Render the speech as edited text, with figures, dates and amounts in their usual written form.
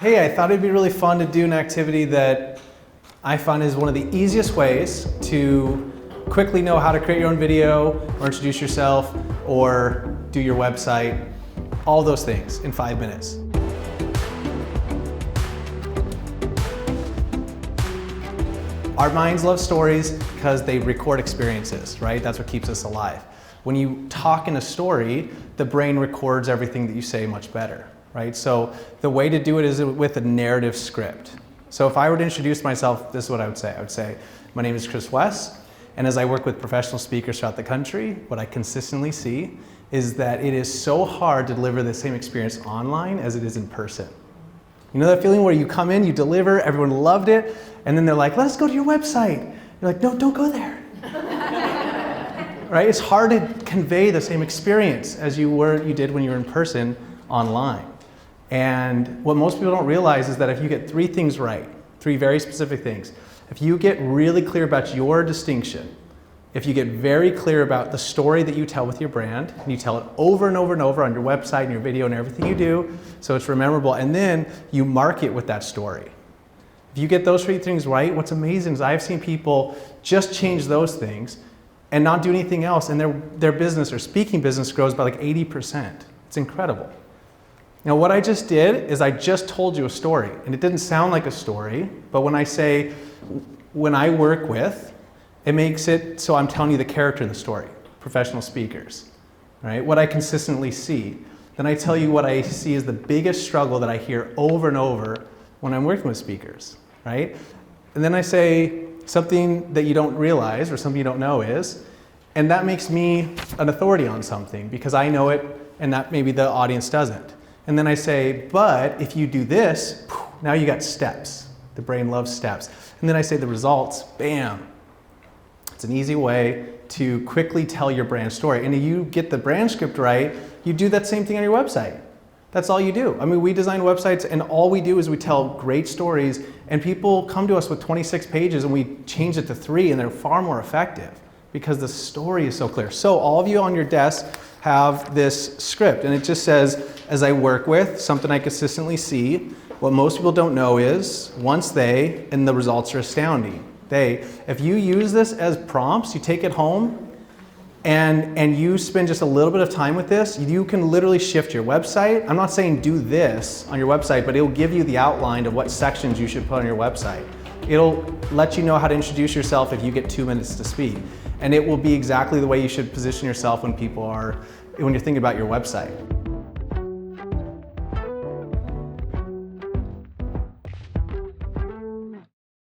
Hey, I thought it'd be really fun to do an activity that I find is one of the easiest ways to quickly know how to create your own video or introduce yourself or do your website, all those things in 5 minutes. Our minds love stories because they record experiences, right? That's what keeps us alive. When you talk in a story, the brain records everything that you say much better, right? So the way to do it is with a narrative script. So if I were to introduce myself, this is what I would say. I would say, my name is Chris West, and as I work with professional speakers throughout the country, what I consistently see is that it is so hard to deliver the same experience online as it is in person. You know that feeling where you come in, you deliver, everyone loved it, and then they're like, let's go to your website. You're like, no, don't go there. Right? It's hard to convey the same experience as you did when you were in person online. And what most people don't realize is that if you get 3 things right, 3 very specific things, if you get really clear about your distinction, if you get very clear about the story that you tell with your brand, and you tell it over and over and over on your website and your video and everything you do, so it's memorable, and then you market with that story. If you get those 3 things right, what's amazing is I've seen people just change those things and not do anything else, and their business, or speaking business, grows by like 80%. It's incredible. Now what I just did is I just told you a story, and it didn't sound like a story, but when I say, when I work with, it makes it so I'm telling you the character in the story, professional speakers, right? What I consistently see. Then I tell you what I see is the biggest struggle that I hear over and over when I'm working with speakers, right? And then I say something that you don't realize or something you don't know is, and that makes me an authority on something because I know it and that maybe the audience doesn't. And then I say, but if you do this, now you got steps. The brain loves steps. And then I say the results, bam. It's an easy way to quickly tell your brand story. And if you get the brand script right, you do that same thing on your website. That's all you do. I mean, we design websites and all we do is we tell great stories, and people come to us with 26 pages and we change it to 3 and they're far more effective because the story is so clear. So all of you on your desk have this script, and it just says, as I work with, something I consistently see, what most people don't know is, once they, and the results are astounding. If you use this as prompts, you take it home, and you spend just a little bit of time with this, you can literally shift your website. I'm not saying do this on your website, but it'll give you the outline of what sections you should put on your website. It'll let you know how to introduce yourself if you get 2 minutes to speak. And it will be exactly the way you should position yourself when you're thinking about your website.